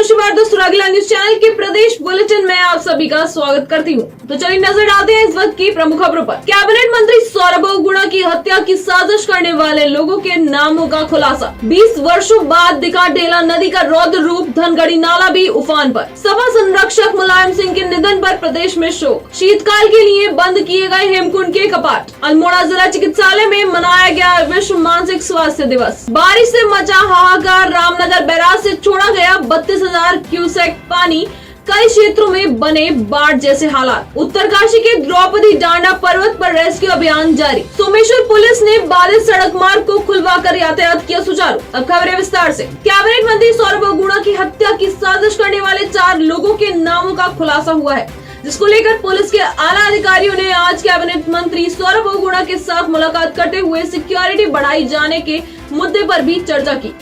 नमस्कार दोस्तों, अगला न्यूज चैनल के प्रदेश बुलेटिन में आप सभी का स्वागत करती हूँ। तो चलिए नजर डालते हैं इस वक्त की प्रमुख खबरों पर। कैबिनेट मंत्री सौरभ बहुगुणा की हत्या की साजिश करने वाले लोगों के नामों का खुलासा। 20 वर्षों बाद दिखा ढेला नदी का रौद्र रूप, धनगढ़ी नाला भी उफान पर। सपा संरक्षक मुलायम सिंह के निधन पर प्रदेश में शोक। शीतकाल के लिए बंद किए गए हेमकुंड के कपाट। अल्मोड़ा जिला चिकित्सालय में मनाया गया विश्व मानसिक स्वास्थ्य दिवस। बारिश से मचा हाहाकार, रामनगर बैराज से छोड़ा गया 32,000 क्यूसेक पानी। कई क्षेत्रों में बने बाढ़ जैसे हालात। उत्तरकाशी के द्रौपदी डांडा पर्वत पर रेस्क्यू अभियान जारी। सोमेश्वर पुलिस ने बाधित सड़क मार्ग को खुलवाकर यातायात किया सुचारू। अब खबरें विस्तार से। कैबिनेट मंत्री सौरभ बहुगुणा की हत्या की साजिश करने वाले 4 लोगों के नामों का खुलासा हुआ है, जिसको लेकर पुलिस के आला अधिकारियों ने आज कैबिनेट मंत्री सौरभ बहुगुणा के साथ मुलाकात करते हुए सिक्योरिटी बढ़ाई जाने के मुद्दे पर भी चर्चा की।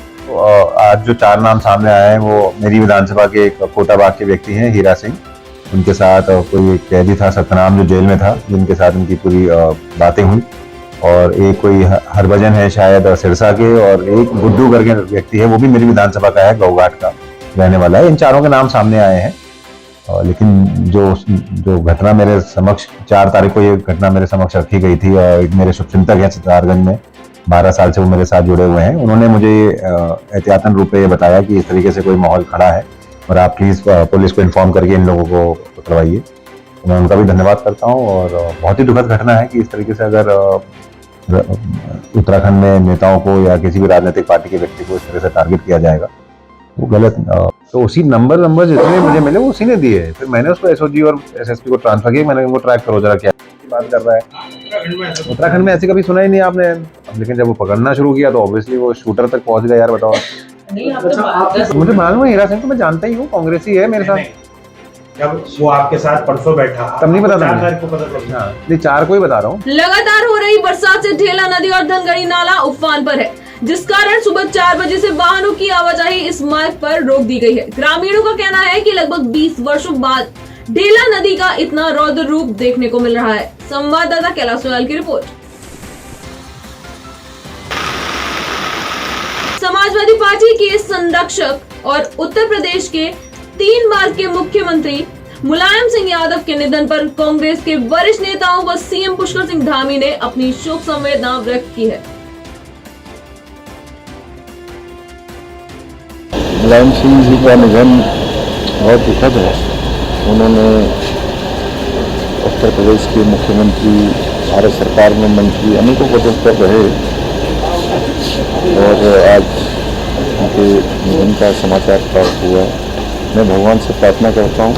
आज जो 4 नाम सामने आए हैं वो मेरी विधानसभा के एक कोटाबाग के व्यक्ति हैं, हीरा सिंह। उनके साथ कोई एक कैदी था सतनाम जो जेल में था, जिनके साथ उनकी पूरी बातें हुई। और एक कोई हरभजन है शायद सिरसा के, और एक गुड्डू करके व्यक्ति है, वो भी मेरी विधानसभा का है, गौघाट का रहने वाला है। इन चारों के नाम सामने आए हैं। लेकिन जो घटना मेरे समक्ष 4 तारीख को ये घटना मेरे समक्ष रखी गई थी, और मेरे शुभचिंतक हैं सितारगंज में, 12 साल से वो मेरे साथ जुड़े हुए हैं। उन्होंने मुझे एहतियातन रूप में ये बताया कि इस तरीके से कोई माहौल खड़ा है और आप प्लीज पुलिस को इन्फॉर्म करके इन लोगों को पकड़वाइए। तो मैं उनका भी धन्यवाद करता हूँ। और बहुत ही दुखद घटना है कि इस तरीके से अगर उत्तराखंड में नेताओं को या किसी भी राजनीतिक पार्टी के व्यक्ति को इस तरह से टारगेट किया जाएगा, वो गलत। तो उसी नंबर जितने मुझे मिले वो उसी ने दिए। फिर मैंने उसको एसओजी और एसएसपी को ट्रांसफर किया। मैंने उनको ट्रैक करो जरा क्या बात कर रहा है। उत्तराखंड में ऐसे कभी सुना ही नहीं आपने। लेकिन जब वो पकड़ना शुरू किया तो ऑब्वियसली वो शूटर तक पहुंच गया। यार बताओ, मुझे मालूम है हीरा सिंह तो मैं जानता ही हूँ, कांग्रेसी है मेरे साथ। जब वो आपके साथ परसों बैठा तब नहीं पता था। नहीं, 4 को ही बता रहा हूँ। लगातार हो रही बरसात से ढेला नदी और धनगढ़ी नाला उफान पर है, जिस कारण सुबह 4 बजे से वाहनों की आवाजाही इस मार्ग पर रोक दी गई है। ग्रामीणों का कहना है कि लगभग 20 वर्षों बाद ढेला नदी का इतना रौद्र रूप देखने को मिल रहा है। संवाददाता कैलाश सोयाल की रिपोर्ट। समाजवादी पार्टी के संरक्षक और उत्तर प्रदेश के 3 बार के मुख्यमंत्री मुलायम सिंह यादव के निधन पर कांग्रेस के वरिष्ठ नेताओं व सीएम पुष्कर सिंह धामी ने अपनी शोक संवेदना व्यक्त की है। मुलायम सिंह जी का निधन बहुत दुखद है। उन्होंने उत्तर प्रदेश के मुख्यमंत्री, भारत सरकार में मंत्री, अनेकों पदों पर रहे, और आज उनके निधन का समाचार प्राप्त हुआ। मैं भगवान से प्रार्थना करता हूँ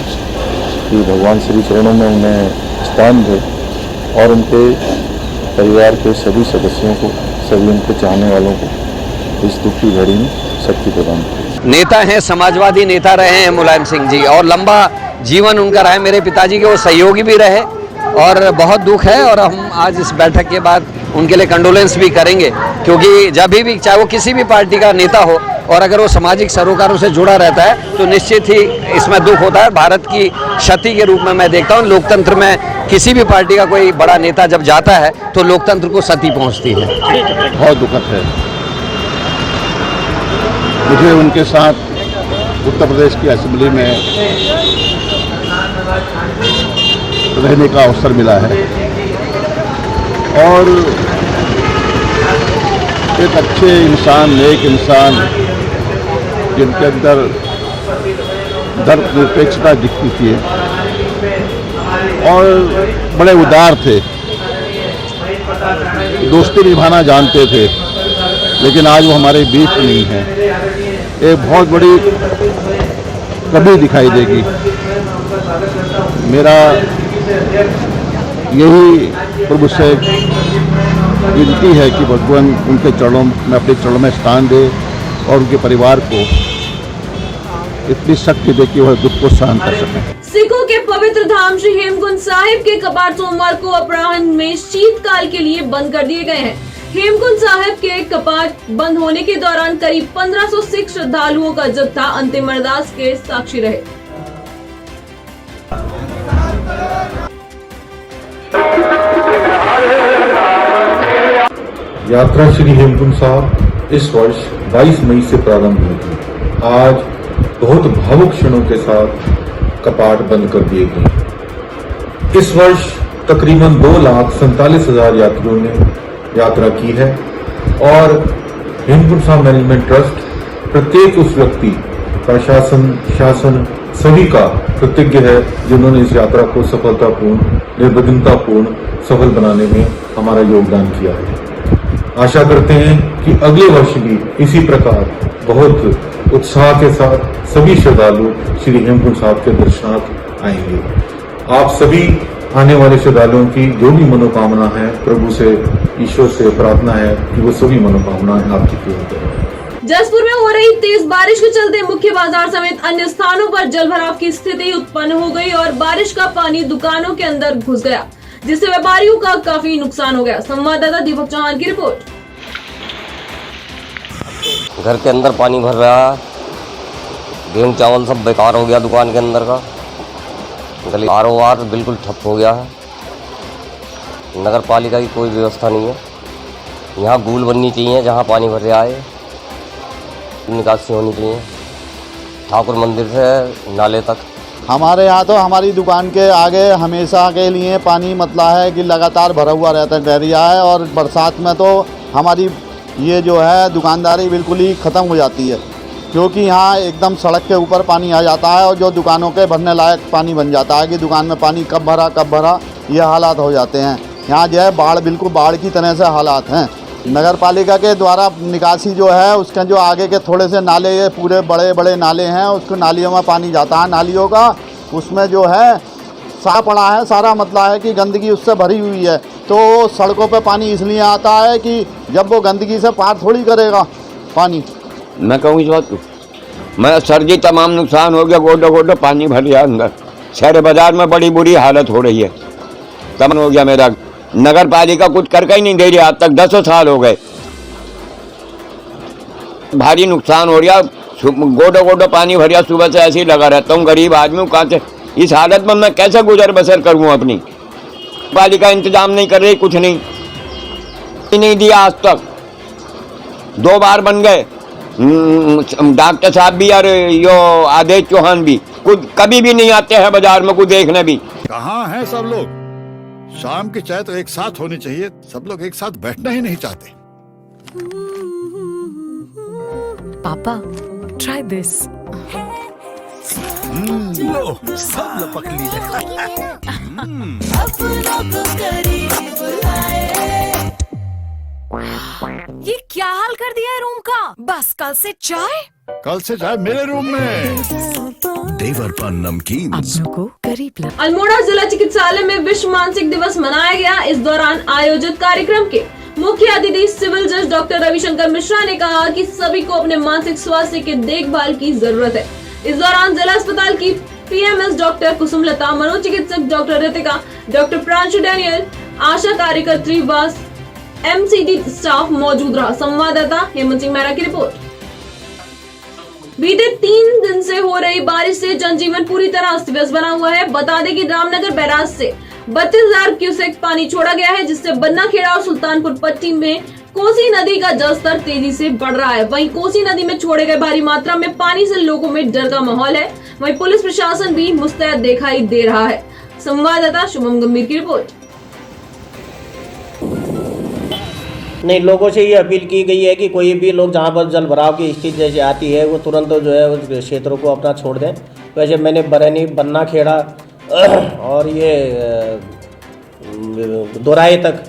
कि भगवान श्री चरणों में उन्हें स्थान दे और उनके परिवार के सभी सदस्यों को, सभी उनके चाहने वालों को इस दुख की घड़ी में शक्ति प्रदान करे। नेता हैं, समाजवादी नेता रहे हैं मुलायम सिंह जी, और लंबा जीवन उनका रहा है। मेरे पिताजी के वो सहयोगी भी रहे, और बहुत दुख है। और हम आज इस बैठक के बाद उनके लिए कंडोलेंस भी करेंगे, क्योंकि जब भी, चाहे वो किसी भी पार्टी का नेता हो, और अगर वो सामाजिक सरोकारों से जुड़ा रहता है तो निश्चित ही इसमें दुख होता है। भारत की क्षति के रूप में मैं देखता हूँ। लोकतंत्र में किसी भी पार्टी का कोई बड़ा नेता जब जाता है तो लोकतंत्र को क्षति पहुँचती है। बहुत दुखद है। मुझे उनके साथ उत्तर प्रदेश की असेंबली में रहने का अवसर मिला है, और एक अच्छे इंसान, नेक इंसान, जिनके अंदर धर्मनिरपेक्षता दिखती थी और बड़े उदार थे, दोस्ती निभाना जानते थे। लेकिन आज वो हमारे बीच नहीं है। एक बहुत बड़ी कमी दिखाई देगी। मेरा यही प्रभु से विनती है कि भगवान उनके चरणों में, अपने चरणों में स्थान दे और उनके परिवार को इतनी शक्ति दे कि वह दुख को सहन कर सकें। सिखों के पवित्र धाम श्री हेमकुंड साहिब के कपाट सोमवार को अपराह्न में शीतकाल के लिए बंद कर दिए गए हैं। हेमकुंड साहिब के कपाट बंद होने के दौरान करीब 1500 सिख श्रद्धालुओं का जत्था अंतिम अरदास के साक्षी रहे। यात्रा श्री हेमकुंड साहिब इस वर्ष 22 मई से प्रारंभ हुई थी। आज बहुत भावुक क्षणों के साथ कपाट बंद कर दिए गए। इस वर्ष तकरीबन 2,47,000 यात्रियों ने यात्रा की है और हेमकुंड साहिब मैनेजमेंट ट्रस्ट प्रत्येक उस व्यक्ति, प्रशासन, शासन सभी का कृतज्ञ है जिन्होंने इस यात्रा को सफलतापूर्ण, निर्विघ्नतापूर्ण सफल बनाने में हमारा योगदान किया है। आशा करते हैं कि अगले वर्ष भी इसी प्रकार बहुत उत्साह के साथ सभी श्रद्धालु श्री हेमकुंड साहिब के दर्शनार्थ आएंगे। आप सभी आने वाले श्रद्धालुओं की जो भी मनोकामना है, प्रभु से, ईश्वर से प्रार्थना है कि वो सभी मनोकामनाएं आपकी पूर्ण करें। जसपुर में हो रही तेज बारिश के चलते मुख्य बाजार समेत अन्य स्थानों पर जलभराव की स्थिति उत्पन्न हो गई और बारिश का पानी दुकानों के अंदर घुस गया, जिससे व्यापारियों का काफी नुकसान हो गया। संवाददाता दीपक चौहान की रिपोर्ट। घर के अंदर पानी भर रहा है, गेहूं चावल सब बेकार हो गया दुकान के अंदर का, गली कारोबार बिल्कुल ठप हो गया है। नगर पालिका की कोई व्यवस्था नहीं है, यहाँ गूल बननी चाहिए, जहाँ पानी भर रहा है निकासी होनी चाहिए, ठाकुर मंदिर से नाले तक। हमारे यहाँ तो हमारी दुकान के आगे हमेशा के लिए पानी मतला है कि लगातार भरा हुआ रहता है, डरिया है, और बरसात में तो हमारी ये जो है दुकानदारी बिल्कुल ही ख़त्म हो जाती है, क्योंकि यहाँ एकदम सड़क के ऊपर पानी आ जाता है और जो दुकानों के भरने लायक पानी बन जाता है कि दुकान में पानी कब भरा ये हालात हो जाते हैं। यहाँ जो है बाढ़, बिल्कुल बाढ़ की तरह से हालात हैं। नगर पालिका के द्वारा निकासी जो है उसके जो आगे के थोड़े से नाले, ये पूरे बड़े बड़े नाले हैं, उसको नालियों में पानी जाता है, नालियों का उसमें जो है साफ पड़ा है, सारा मतलब है कि गंदगी उससे भरी हुई है। तो सड़कों पे पानी इसलिए आता है कि जब वो गंदगी से पार थोड़ी करेगा पानी। मैं कहूँ इस बात मैं सर्दी तमाम नुकसान हो गया, गोडो पानी भर गया अंदर, शहर बाजार में बड़ी बुरी हालत हो रही है, तमाम हो गया मेरा। नगर पालिका कुछ करके ही नहीं दे रही, आज तक 10 साल हो गए, भारी नुकसान हो रहा, गोडो पानी भरिया, सुबह से ऐसे ही लगा रहता हूँ, गरीब आदमी हूँ, कहाँ से इस हालत में मैं कैसे गुजर बसर करूँ अपनी। पालिका इंतजाम नहीं कर रही, कुछ नहीं दिया आज तक, 2 बार बन गए, डॉक्टर साहब भी और यो आदेश चौहान भी कुछ कभी भी नहीं आते हैं बाजार में कुछ देखने भी। कहाँ हैं सब लोग? शाम की चाय तो एक साथ होनी चाहिए, सब लोग एक साथ बैठना ही नहीं चाहते। पापा, try this. लो, सब लपक लिए। ये क्या हाल कर दिया है रूम का? बस कल से चाय? कल से चाय मेरे रूम में। देवरपन नमकीन। को करीब अल्मोड़ा जिला चिकित्सालय में विश्व मानसिक दिवस मनाया गया। इस दौरान आयोजित कार्यक्रम के मुख्य अतिथि सिविल जज डॉक्टर रविशंकर मिश्रा ने कहा कि सभी को अपने मानसिक स्वास्थ्य के देखभाल की जरूरत है। इस दौरान जिला अस्पताल की पीएमएस डॉक्टर कुसुमलता, मनोचिकित्सक doctor Ritika, doctor Pranshu Daniel, ASHA कार्यकर्त्री व एमसीडी स्टाफ मौजूद रहा। संवाददाता हेमंत सिंह मेहरा की रिपोर्ट। बीते 3 दिन से हो रही बारिश से जनजीवन पूरी तरह अस्त व्यस्त बना हुआ है। बता दें कि रामनगर बैराज से 32,000 क्यूसेक पानी छोड़ा गया है, जिससे बन्ना खेड़ा और सुल्तानपुर पट्टी में कोसी नदी का जलस्तर तेजी से बढ़ रहा है। वहीं कोसी नदी में छोड़े गए भारी मात्रा में पानी से लोगों में डर का माहौल है। वहीं पुलिस प्रशासन भी मुस्तैद दिखाई दे रहा है। संवाददाता शुभम गंभीर की रिपोर्ट। नहीं, लोगों से ये अपील की गई है कि कोई भी लोग जहाँ पर जल भराव की स्थिति जैसे आती है वो तुरंत जो है उस क्षेत्रों को अपना छोड़ दें। वैसे मैंने बरैनी, बन्ना खेड़ा और ये दोराई तक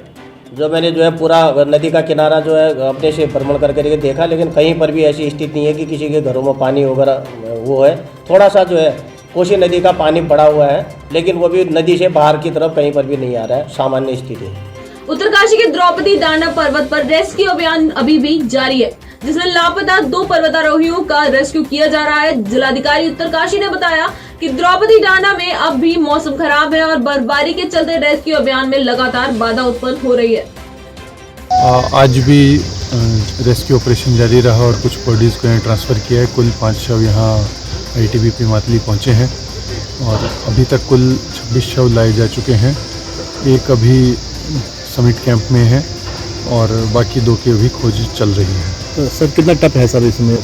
जो मैंने जो है पूरा नदी का किनारा जो है अपने से भ्रमण करके देखा, लेकिन कहीं पर भी ऐसी स्थिति नहीं है कि किसी के घरों में पानी वगैरह वो है। थोड़ा सा जो है कोसी नदी का पानी बढ़ा हुआ है, लेकिन वो भी नदी से बाहर की तरफ कहीं पर भी नहीं आ रहा है, सामान्य स्थिति है। उत्तरकाशी के द्रौपदी डांडा पर्वत पर रेस्क्यू अभियान अभी भी जारी है, जिसमें लापता 2 पर्वतारोहियों का रेस्क्यू किया जा रहा है। जिलाधिकारी उत्तरकाशी ने बताया कि द्रौपदी डांडा में अब भी मौसम खराब है और बर्फबारी के चलते रेस्क्यू अभियान में लगातार बाधा उत्पन्न हो रही है। आज भी रेस्क्यू ऑपरेशन जारी रहा और कुछ बॉडीज को यहाँ ट्रांसफर किया है। कुल 5 शव यहाँ आईटीबीपी मातली पहुँचे हैं और अभी तक कुल 26 शव लाए जा चुके हैं। एक अभी समिट कैंप में है और बाकी 2 की अभी खोज चल रही है। सर कितना टफ है सर इसमें?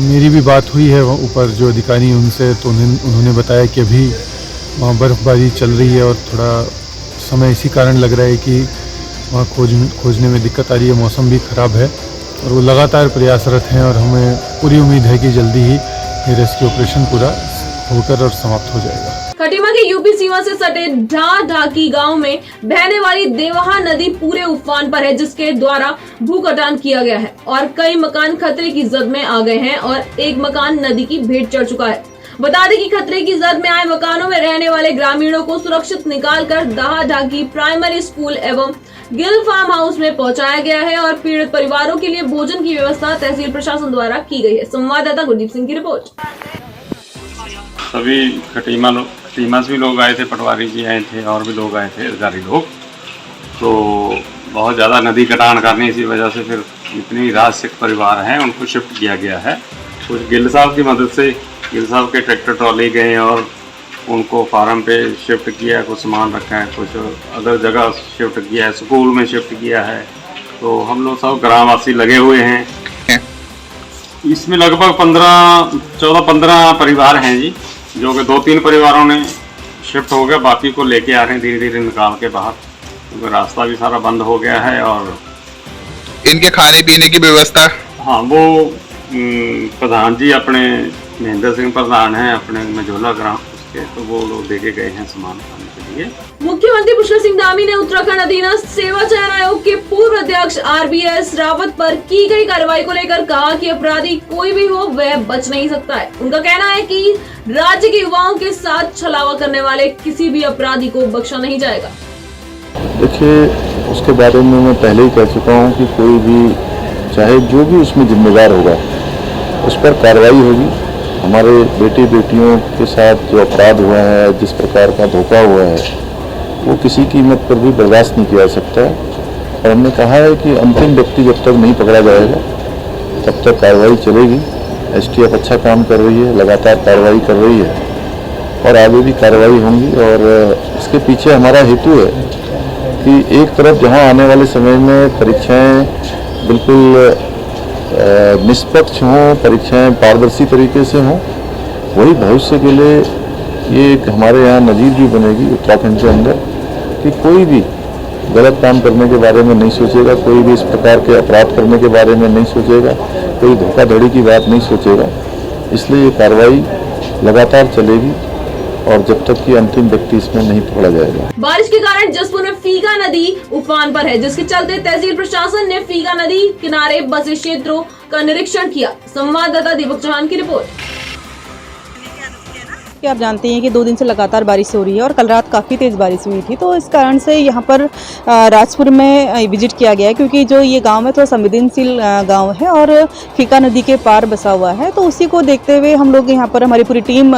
मेरी भी बात हुई है ऊपर जो अधिकारी उनसे, तो उन्होंने बताया कि अभी वहाँ बर्फ़बारी चल रही है और थोड़ा समय इसी कारण लग रहा है कि वहाँ खोजने में दिक्कत आ रही है। मौसम भी ख़राब है और वो लगातार प्रयासरत हैं और हमें पूरी उम्मीद है कि जल्दी ही ये रेस्क्यू ऑपरेशन पूरा होकर और समाप्त हो जाएगा। खटीमा के यूपी सीमा से सटे ढाकी गांव में बहने वाली देवहा नदी पूरे उफान पर है, जिसके द्वारा भू कटान किया गया है और कई मकान खतरे की जद में आ गए हैं और एक मकान नदी की भेंट चढ़ चुका है। बता दें कि खतरे की जद में आए मकानों में रहने वाले ग्रामीणों को सुरक्षित निकालकर ढाकी प्राइमरी स्कूल एवं गिल फार्म हाउस में पहुंचाया गया है और पीड़ित परिवारों के लिए भोजन की व्यवस्था तहसील प्रशासन द्वारा की गई है। संवाददाता गुरदीप सिंह की रिपोर्ट। सभी खटीमा से भी लोग आए थे, पटवारी जी आए थे और भी लोग आए थे, अधिकारी लोग। तो बहुत ज़्यादा नदी कटान करने इसी वजह से फिर जितनी राजसिक परिवार हैं उनको शिफ्ट किया गया है। कुछ गिल साहब की मदद से गिल साहब के ट्रैक्टर ट्रॉली गए और उनको फार्म पे शिफ्ट किया है, कुछ सामान रखा है, कुछ अदर जगह शिफ्ट किया है, स्कूल में शिफ्ट किया है। तो हम लोग सब ग्रामवासी लगे हुए हैं। इसमें लगभग 14-15 परिवार हैं जी, जो कि 2-3 परिवारों ने शिफ्ट हो गया, बाकी को लेके आ रहे हैं धीरे धीरे निकाल के बाहर, क्योंकि रास्ता भी सारा बंद हो गया है। और इनके खाने पीने की व्यवस्था, हाँ, वो प्रधान जी अपने महेंद्र सिंह प्रधान हैं अपने मझोला ग्राम उसके, तो वो लोग देके गए हैं सामान खाने के लिए। मुख्यमंत्री पुष्कर सिंह धामी ने उत्तराखंड अधीनस्थ सेवा चयन आयोग के पूर्व अध्यक्ष RBS रावत पर की गई कार्रवाई को लेकर कहा कि अपराधी कोई भी हो वह बच नहीं सकता है। उनका कहना है कि राज्य के युवाओं के साथ छलावा करने वाले किसी भी अपराधी को बख्शा नहीं जाएगा। देखिए, उसके बारे में मैं पहले ही कह चुका हूँ कि कोई भी, चाहे जो भी उसमें जिम्मेदार होगा, उस पर कार्रवाई होगी। हमारे बेटी बेटियों के साथ जो अपराध हुआ है, जिस प्रकार का धोखा हुआ है, वो किसी कीमत पर भी बर्दाश्त नहीं किया जा सकता है। और हमने कहा है कि अंतिम व्यक्ति जब तक नहीं पकड़ा जाएगा तब तक कार्रवाई चलेगी। STF अच्छा काम कर रही है, लगातार कार्रवाई कर रही है और आगे भी कार्रवाई होंगी। और इसके पीछे हमारा हेतु है कि एक तरफ जहां आने वाले समय में परीक्षाएं बिल्कुल निष्पक्ष हों, परीक्षाएं पारदर्शी तरीके से हों, वही भविष्य के लिए ये एक हमारे यहाँ नज़ीर भी बनेगी उत्तराखंड के अंदर कि कोई भी गलत काम करने के बारे में नहीं सोचेगा, कोई भी इस प्रकार के अपराध करने के बारे में नहीं सोचेगा, कोई धोखाधड़ी की बात नहीं सोचेगा। इसलिए ये कार्रवाई लगातार चलेगी और जब तक कि अंतिम व्यक्ति इसमें नहीं पकड़ा जाएगा। बारिश के कारण जसपुर में फीका नदी उफान पर है, जिसके चलते तहसील प्रशासन ने फीका नदी किनारे बसे क्षेत्रों का निरीक्षण किया। संवाददाता दीपक चौहान की रिपोर्ट। कि आप जानते हैं कि 2 दिन से लगातार बारिश हो रही है और कल रात काफ़ी तेज़ बारिश हुई थी, तो इस कारण से यहाँ पर राजपुर में विजिट किया गया है, क्योंकि जो ये गांव है थोड़ा संवेदनशील गांव है और फीका नदी के पार बसा हुआ है। तो उसी को देखते हुए हम लोग यहाँ पर, हमारी पूरी टीम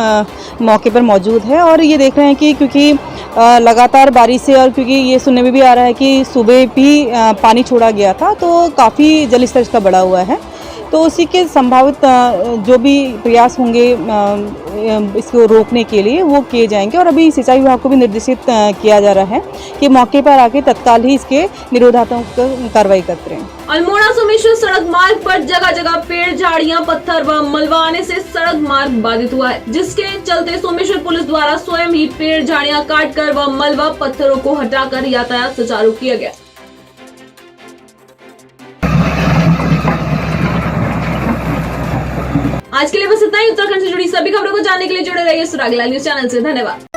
मौके पर मौजूद है और ये देख रहे हैं कि क्योंकि लगातार बारिश से और क्योंकि ये सुनने में भी आ रहा है कि सुबह भी पानी छोड़ा गया था, तो काफ़ी जल स्तर इसका बढ़ा हुआ है। तो उसी के संभावित जो भी प्रयास होंगे इसको रोकने के लिए वो किए जाएंगे और अभी सिंचाई विभाग को भी निर्देशित किया जा रहा है कि मौके पर आके तत्काल ही इसके निरोधात्मक कार्रवाई करते रहें। अल्मोड़ा सोमेश्वर सड़क मार्ग पर जगह जगह पेड़, झाड़ियां, पत्थर व मलबा आने से सड़क मार्ग बाधित हुआ है, जिसके चलते सोमेश्वर पुलिस द्वारा स्वयं ही पेड़, झाड़ियां काटकर व मलबा पत्थरों को हटाकर यातायात सुचारू किया गया। आज के लिए बस इतना ही। उत्तराखंड से जुड़ी सभी खबरों को जानने के लिए जुड़े रहिए सुराग लाल न्यूज चैनल से। धन्यवाद।